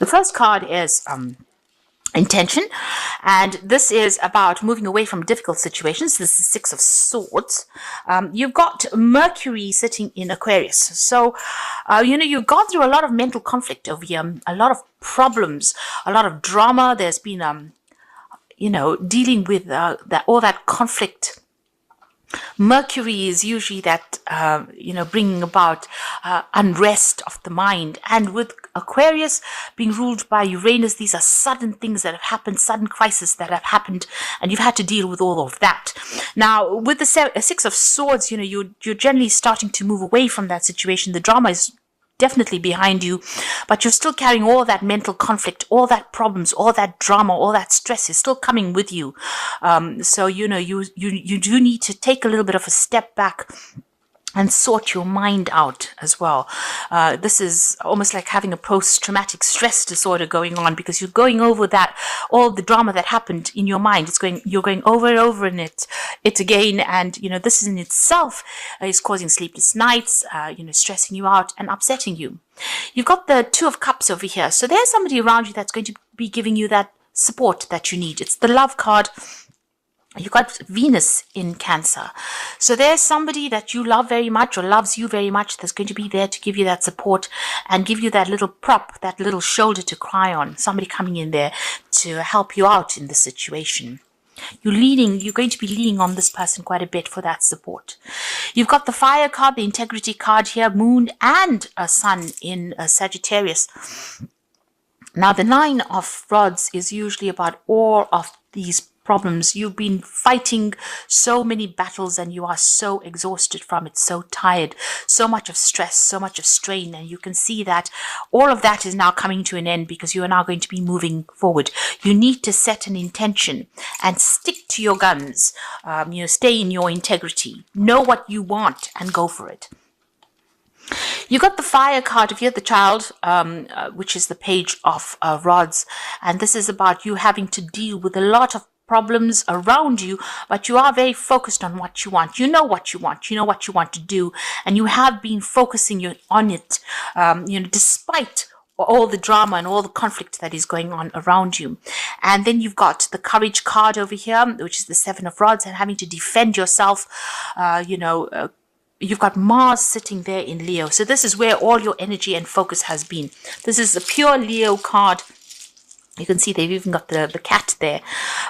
The first card is intention, and this is about moving away from difficult situations. This is Six of Swords. You've got Mercury sitting in Aquarius, so you've gone through a lot of mental conflict over here, a lot of problems, a lot of drama. There's been dealing with all that conflict. Mercury is usually that, bringing about unrest of the mind. And with Aquarius being ruled by Uranus, these are sudden things that have happened, sudden crises that have happened, and you've had to deal with all of that. Now, with the Six of Swords, you're generally starting to move away from that situation. The drama is definitely behind you, but you're still carrying all that mental conflict, all that problems, all that drama, all that stress is still coming with you. So you do need to take a little bit of a step back and sort your mind out as well. This is almost like having a post-traumatic stress disorder going on, because you're going over that, all the drama that happened in your mind. You're going over and over in it again, and this in itself is causing sleepless nights, stressing you out and upsetting you. You've got the Two of Cups over here, so there's somebody around you that's going to be giving you that support that you need. It's the Love card. You've got Venus in Cancer. So there's somebody that you love very much or loves you very much that's going to be there to give you that support and give you that little prop, that little shoulder to cry on. Somebody coming in there to help you out in the situation. You're going to be leaning on this person quite a bit for that support. You've got the Fire card, the Integrity card here, Moon and a Sun in Sagittarius. Now, the Nine of Rods is usually about all of these problems. You've been fighting so many battles and you are so exhausted from it, so tired, so much of stress, so much of strain, and you can see that all of that is now coming to an end because you are now going to be moving forward. You need to set an intention and stick to your guns. Stay in your integrity, know what you want and go for it. You got the Fire card if you're the Child, which is the Page of Rods, and this is about you having to deal with a lot of problems around you, but you are very focused on what you want. You know what you want. You know what you want to do, and you have been focusing on it, despite all the drama and all the conflict that is going on around you. And then you've got the Courage card over here, which is the Seven of Rods, and having to defend yourself. You've got Mars sitting there in Leo. So this is where all your energy and focus has been. This is a pure Leo card. You can see they've even got the cat there.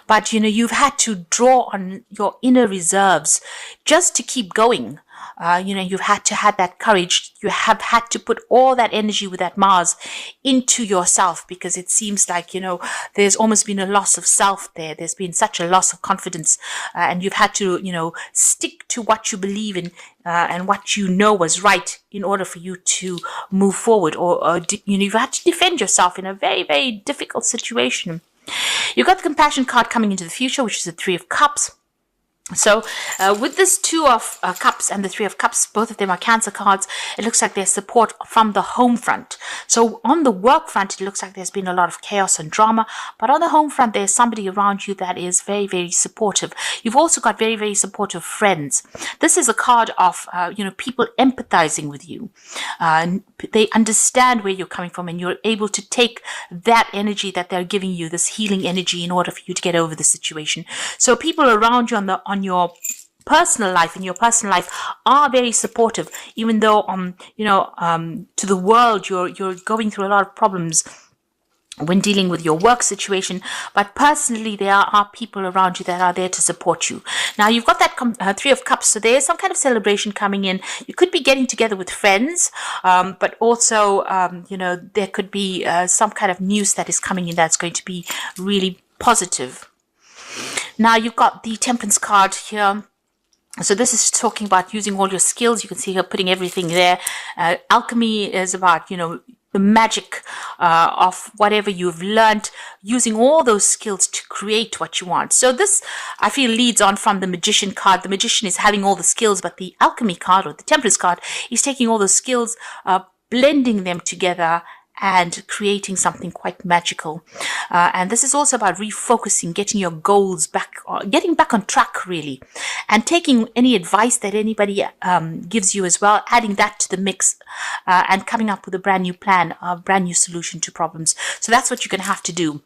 But, you've had to draw on your inner reserves just to keep going. You've had to have that courage. You have had to put all that energy with that Mars into yourself, because it seems like, there's almost been a loss of self there. There's been such a loss of confidence, and you've had to, stick to what you believe in and what you know was right in order for you to move forward, or you've had to defend yourself in a very, very difficult situation. You've got the Compassion card coming into the future, which is the Three of Cups. So with this Two of Cups and the Three of Cups, both of them are Cancer cards. It looks like there's support from the home front. So on the work front, it looks like there's been a lot of chaos and drama. But on the home front, there's somebody around you that is very, very supportive. You've also got very, very supportive friends. This is a card of, people empathizing with you. They understand where you're coming from, and you're able to take that energy that they're giving you, this healing energy, in order for you to get over the situation. So people around you on your personal life, in your personal life, are very supportive, even though to the world you're going through a lot of problems when dealing with your work situation, but personally there are people around you that are there to support you. Now you've got that Three of Cups, so there's some kind of celebration coming in. You could be getting together with friends, but also there could be some kind of news that is coming in that's going to be really positive. Now you've got the Temperance card here. So this is talking about using all your skills. You can see her putting everything there. Alchemy is about, the magic of whatever you've learned, using all those skills to create what you want. So this, I feel, leads on from the Magician card. The Magician is having all the skills, but the Alchemy card, or the Temperance card, is taking all those skills, blending them together and creating something quite magical. And this is also about refocusing, getting your goals back, getting back on track really, and taking any advice that anybody gives you as well, adding that to the mix, and coming up with a brand new plan, a brand new solution to problems. So that's what you're going to have to do.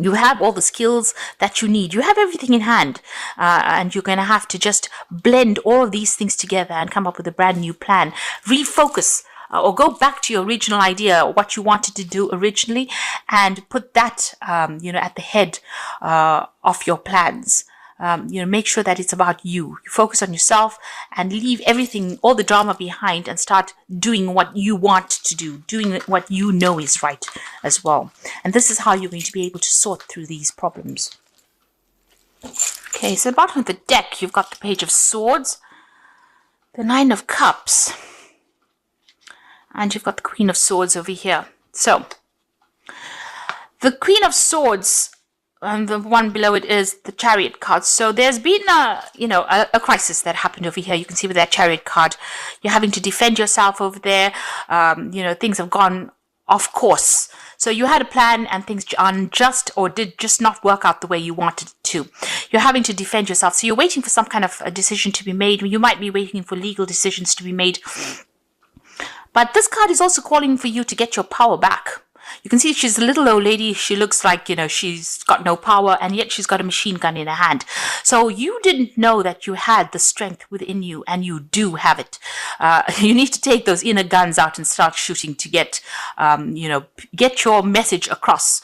You have all the skills that you need. You have everything in hand, and you're going to have to just blend all of these things together and come up with a brand new plan. Refocus, or go back to your original idea, what you wanted to do originally, and put that, at the head of your plans. Make sure that it's about you. You focus on yourself and leave everything, all the drama behind, and start doing what you want to do, doing what you know is right as well. And this is how you're going to be able to sort through these problems. Okay, so at the bottom of the deck, you've got the Page of Swords, the Nine of Cups, and you've got the Queen of Swords over here. So, the Queen of Swords, and the one below it is the Chariot card. So there's been a crisis that happened over here. You can see with that Chariot card, you're having to defend yourself over there. Things have gone off course. So you had a plan and things unjust or did just not work out the way you wanted it to. You're having to defend yourself. So you're waiting for some kind of a decision to be made. You might be waiting for legal decisions to be made. But this card is also calling for you to get your power back. You can see she's a little old lady. She looks like, she's got no power, and yet she's got a machine gun in her hand. So you didn't know that you had the strength within you, and you do have it. You need to take those inner guns out and start shooting to get your message across.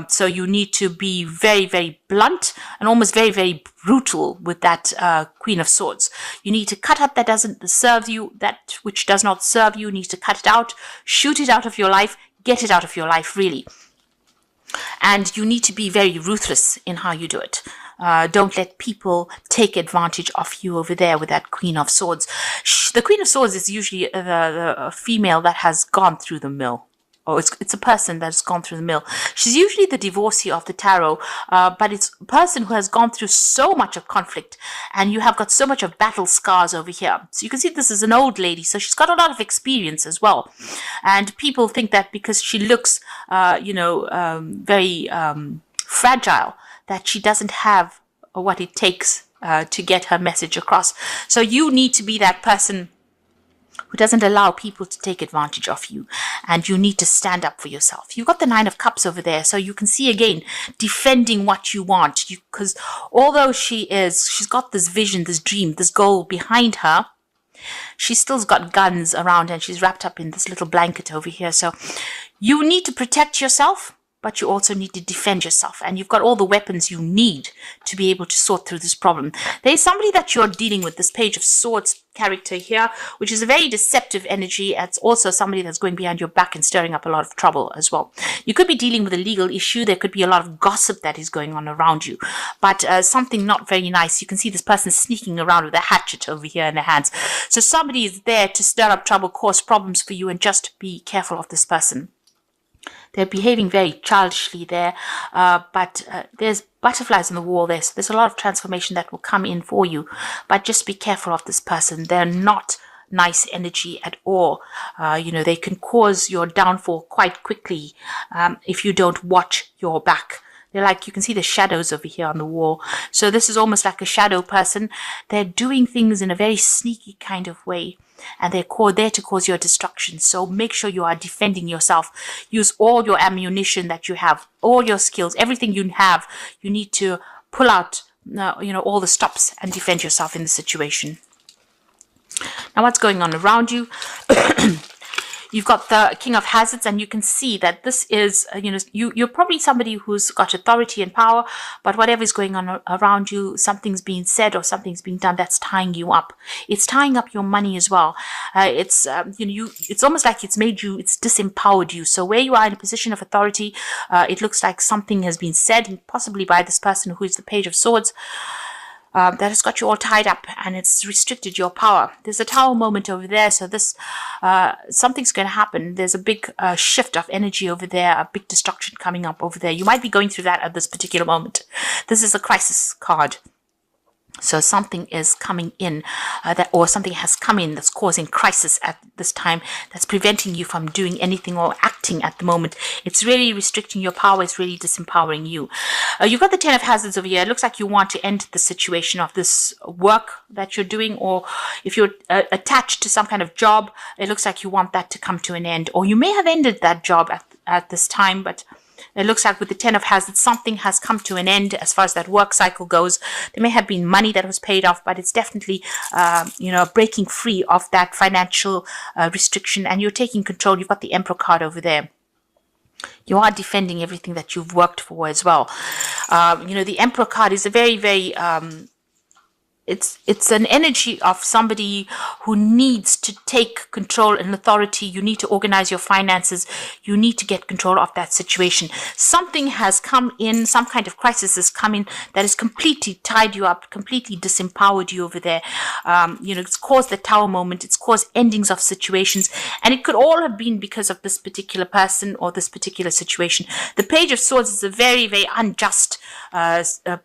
So you need to be very, very blunt and almost very, very brutal with that Queen of Swords. You need to cut out that doesn't serve you, that which does not serve you. You need to cut it out, shoot it out of your life. Get it out of your life, really. And you need to be very ruthless in how you do it. Don't let people take advantage of you over there with that Queen of Swords. The Queen of Swords is usually the female that has gone through the mill. Or it's a person that's gone through the mill. She's usually the divorcee of the tarot, but it's a person who has gone through so much of conflict, and you have got so much of battle scars over here. So you can see this is an old lady, so she's got a lot of experience as well. And people think that because she looks, very fragile, that she doesn't have what it takes to get her message across. So you need to be that person who doesn't allow people to take advantage of you, and you need to stand up for yourself. You've got the Nine of Cups over there, so you can see again defending what you want, because although she's got this vision, this dream, this goal behind her, she still's got guns around, and she's wrapped up in this little blanket over here. So you need to protect yourself, but you also need to defend yourself, and you've got all the weapons you need to be able to sort through this problem. There's somebody that you're dealing with, this Page of Swords character here, which is a very deceptive energy. It's also somebody that's going behind your back and stirring up a lot of trouble as well. You could be dealing with a legal issue. There could be a lot of gossip that is going on around you, but something not very nice. You can see this person sneaking around with a hatchet over here in their hands. So somebody is there to stir up trouble, cause problems for you, and just be careful of this person. They're behaving very childishly there, but there's butterflies on the wall there, so there's a lot of transformation that will come in for you. But just be careful of this person. They're not nice energy at all. They can cause your downfall quite quickly if you don't watch your back. They're like, you can see the shadows over here on the wall. So this is almost like a shadow person. They're doing things in a very sneaky kind of way, and they're there to cause your destruction. So make sure you are defending yourself. Use all your ammunition that you have, all your skills, everything you have. You need to pull out, all the stops and defend yourself in the situation. Now, what's going on around you? You've got the King of Hazards, and you can see that this is, you're probably somebody who's got authority and power, but whatever is going on around you, something's being said or something's being done that's tying you up. It's tying up your money as well. It's almost like it's disempowered you. So where you are in a position of authority, it looks like something has been said, possibly by this person who is the Page of Swords, that has got you all tied up, and it's restricted your power. There's a Tower moment over there, so this something's going to happen. There's a big shift of energy over there, a big destruction coming up over there. You might be going through that at this particular moment. This is a crisis card. So something is coming in or something has come in that's causing crisis at this time, that's preventing you from doing anything or acting at the moment. It's really restricting your power. It's really disempowering you. You've got the Ten of Hazards over here. It looks like you want to end the situation of this work that you're doing, or if you're attached to some kind of job, it looks like you want that to come to an end, or you may have ended that job at this time, but it looks like with the Ten of Hazards, something has come to an end as far as that work cycle goes. There may have been money that was paid off, but it's definitely, breaking free of that financial restriction, and you're taking control. You've got the Emperor card over there. You are defending everything that you've worked for as well. The Emperor card is a very, very it's an energy of somebody who needs to take control and authority. You need to organize your finances. You need to get control of that situation. Something has come in, some kind of crisis has come in that has completely tied you up, completely disempowered you over there. It's caused the Tower moment. It's caused endings of situations, and it could all have been because of this particular person or this particular situation. The Page of Swords is a very, very unjust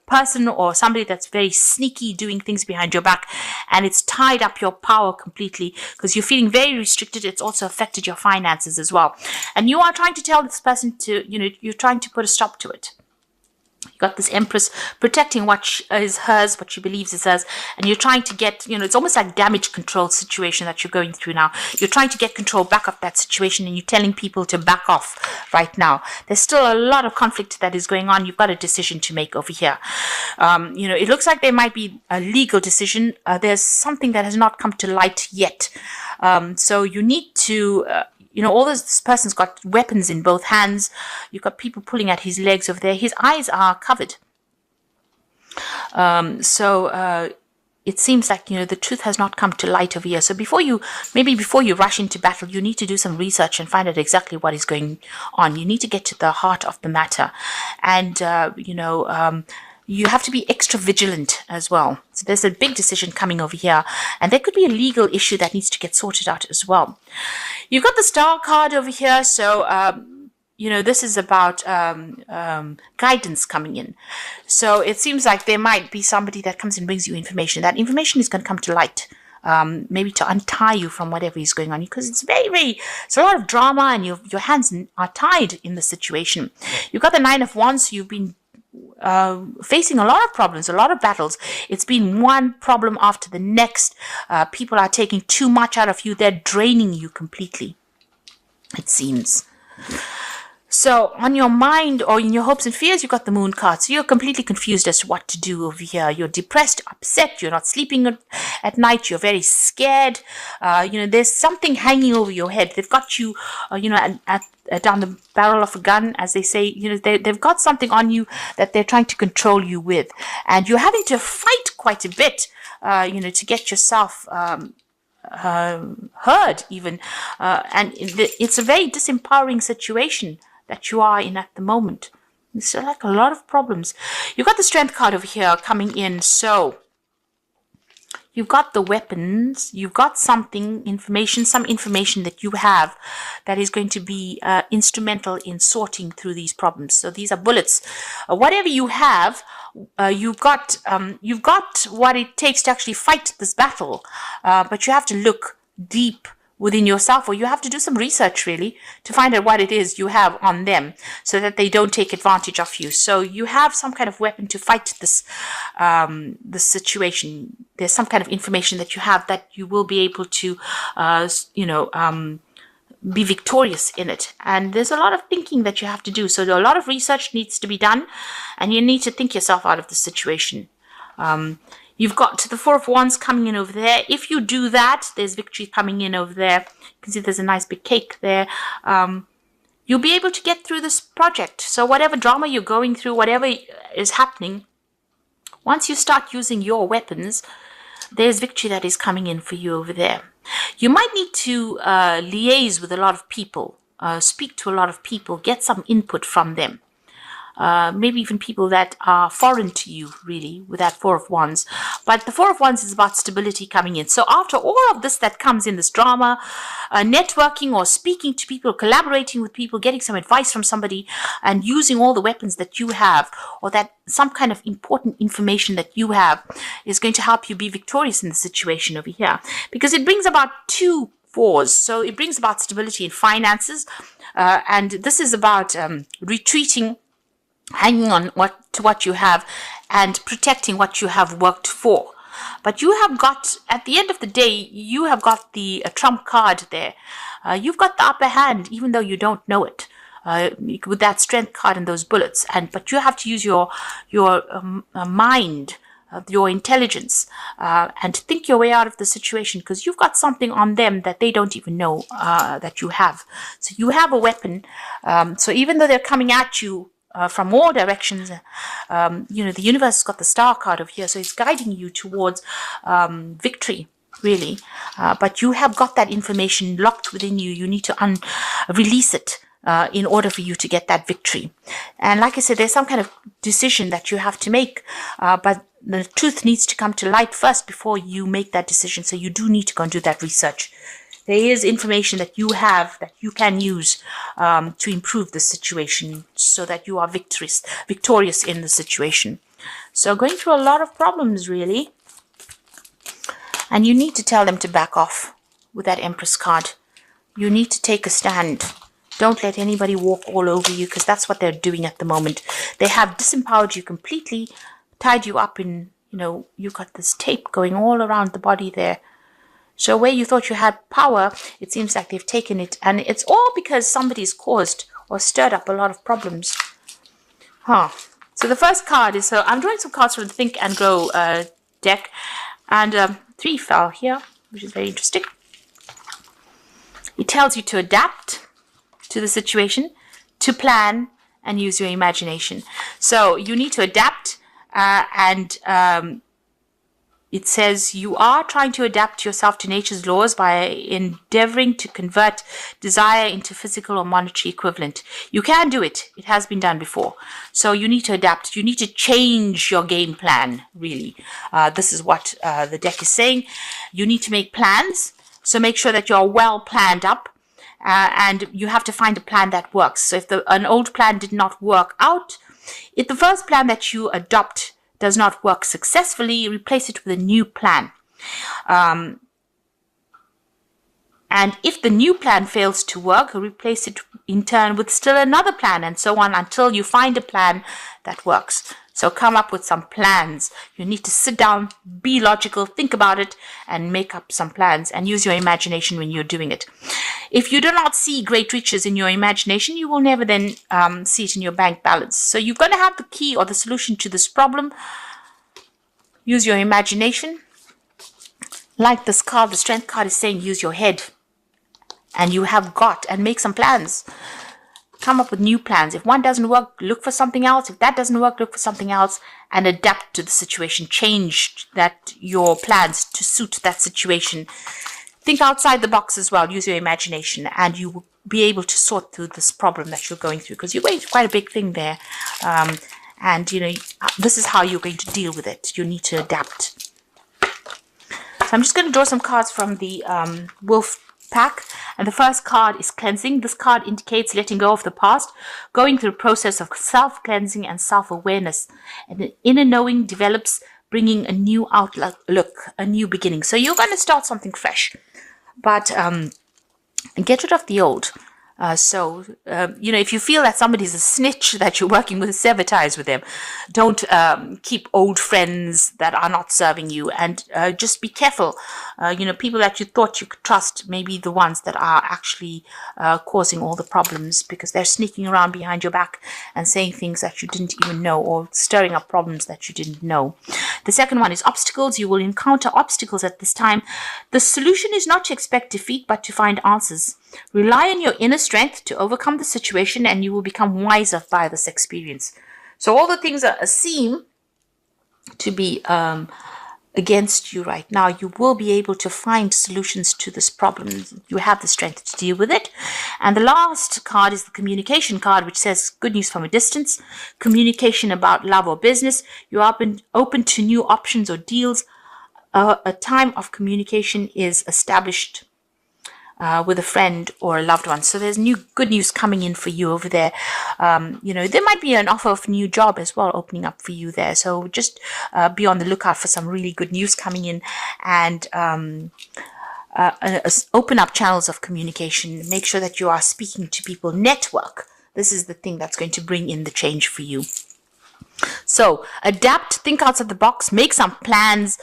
person or somebody that's very sneaky, doing things behind your back, and it's tied up your power completely because you're feeling very restricted. It's also affected your finances as well, and you are trying to tell this person to, you're trying to put a stop to it. You got this Empress protecting what is hers, what she believes is hers, and you're trying to get, it's almost like damage control situation that you're going through now. You're trying to get control back of that situation, and you're telling people to back off right now. There's still a lot of conflict that is going on. You've got a decision to make over here. It looks like there might be a legal decision. There's something that has not come to light yet. So you need to... all this person's got weapons in both hands. You've got people pulling at his legs over there. His eyes are covered. It seems like, the truth has not come to light over here. So before you rush into battle, you need to do some research and find out exactly what is going on. You need to get to the heart of the matter. And, you have to be extra vigilant as well. So there's a big decision coming over here, and there could be a legal issue that needs to get sorted out as well. You've got the Star card over here, so this is about guidance coming in. So it seems like there might be somebody that comes and brings you information. That information is going to come to light, maybe to untie you from whatever is going on, because it's it's a lot of drama, and your hands are tied in the situation. You've got the Nine of Wands, so you've been facing a lot of problems, a lot of battles. It's been one problem after the next. People are taking too much out of you. They're draining you completely, it seems. So on your mind or in your hopes and fears, you've got the Moon card. So you're completely confused as to what to do over here. You're depressed, upset. You're not sleeping at night. You're very scared. There's something hanging over your head. They've got you, down the barrel of a gun, as they say. They've got something on you that they're trying to control you with. And you're having to fight quite a bit, to get yourself heard even. And it's a very disempowering situation that you are in at the moment. It's like a lot of problems. You've got the Strength card over here coming in. So you've got the weapons. You've got some information that you have that is going to be instrumental in sorting through these problems. So these are bullets. Whatever you have, you've got what it takes to actually fight this battle. But you have to look deep within yourself, or you have to do some research really to find out what it is you have on them so that they don't take advantage of you. So you have some kind of weapon to fight this situation. There's some kind of information that you have that you will be able to be victorious in it. And there's a lot of thinking that you have to do. So a lot of research needs to be done, and you need to think yourself out of the situation. You've got the Four of Wands coming in over there. If you do that, there's victory coming in over there. You can see there's a nice big cake there. You'll be able to get through this project. So whatever drama you're going through, whatever is happening, once you start using your weapons, there's victory that is coming in for you over there. You might need to liaise with a lot of people, speak to a lot of people, get some input from them. maybe even people that are foreign to you, really, with that Four of Wands. But the Four of Wands is about stability coming in. So after all of this that comes in, this drama, networking or speaking to people, collaborating with people, getting some advice from somebody, and using all the weapons that you have, or that some kind of important information that you have, is going to help you be victorious in the situation over here. Because it brings about 2 fours. So it brings about stability in finances. And this is about retreating, hanging on to what you have, and protecting what you have worked for. But you have got, at the end of the day, you have got the trump card there. You've got the upper hand, even though you don't know it, with that strength card and those bullets. But you have to use your mind, your intelligence, and think your way out of the situation, because you've got something on them that they don't even know that you have. So you have a weapon. So even though they're coming at you from all directions, the universe has got the star card over here, so it's guiding you towards victory, really. But you have got that information locked within you. You need to release it in order for you to get that victory. And like I said, there's some kind of decision that you have to make, but the truth needs to come to light first before you make that decision. So you do need to go and do that research. There is information that you have that you can use to improve the situation, so that you are victorious in the situation. So going through a lot of problems, really. And you need to tell them to back off with that Empress card. You need to take a stand. Don't let anybody walk all over you, because that's what they're doing at the moment. They have disempowered you completely, tied you up in, you've got this tape going all around the body there. So where you thought you had power, it seems like they've taken it. And it's all because somebody's caused or stirred up a lot of problems. So the first card is, so I'm drawing some cards from the Think and Grow deck. And 3 fell here, which is very interesting. It tells you to adapt to the situation, to plan, and use your imagination. So you need to adapt, and it says you are trying to adapt yourself to nature's laws by endeavoring to convert desire into physical or monetary equivalent. You can do it. It has been done before. So you need to adapt. You need to change your game plan, really. This is what the deck is saying. You need to make plans. So make sure that you're well planned up. And you have to find a plan that works. So if an old plan did not work out, if the first plan that you adopt does not work successfully, replace it with a new plan. And if the new plan fails to work, replace it in turn with still another plan, and so on until you find a plan that works. So come up with some plans. You need to sit down, be logical, think about it, and make up some plans, and use your imagination when you're doing it. If you do not see great riches in your imagination, you will never then see it in your bank balance. So you're going to have the key or the solution to this problem. Use your imagination. Like this card, the Strength card is saying, use your head. And you have got, and make some plans. Come up with new plans. If one doesn't work, look for something else. If that doesn't work, look for something else, and adapt to the situation. Change your plans to suit that situation. Think outside the box as well. Use your imagination, and you will be able to sort through this problem that you're going through, because you're going through quite a big thing there. And this is how you're going to deal with it. You need to adapt. So I'm just going to draw some cards from the Wolf pack, and the first card is cleansing. This card indicates letting go of the past, going through a process of self-cleansing and self-awareness, and the inner knowing develops, bringing a new outlook, a new beginning. So you're going to start something fresh, but get rid of the old. If you feel that somebody's a snitch that you're working with, sever ties with them. Don't keep old friends that are not serving you, and just be careful. People that you thought you could trust may be the ones that are actually causing all the problems, because they're sneaking around behind your back and saying things that you didn't even know, or stirring up problems that you didn't know. The second one is obstacles. You will encounter obstacles at this time. The solution is not to expect defeat, but to find answers. Rely on your inner strength to overcome the situation, and you will become wiser by this experience. So all the things that seem to be against you right now, you will be able to find solutions to this problem. You have the strength to deal with it. And the last card is the communication card, which says good news from a distance, communication about love or business. You're open to new options or deals. A time of communication is established with a friend or a loved one. So there's good news coming in for you over there. There might be an offer of a new job as well opening up for you there. So just be on the lookout for some really good news coming in, and open up channels of communication. Make sure that you are speaking to people. Network. This is the thing that's going to bring in the change for you. So adapt, think outside the box, make some plans,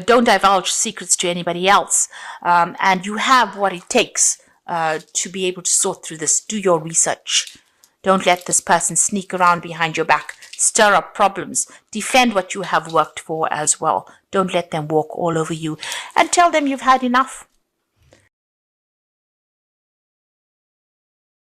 don't divulge secrets to anybody else, and you have what it takes to be able to sort through this. Do your research. Don't let this person sneak around behind your back, stir up problems, defend what you have worked for as well. Don't let them walk all over you, and tell them you've had enough.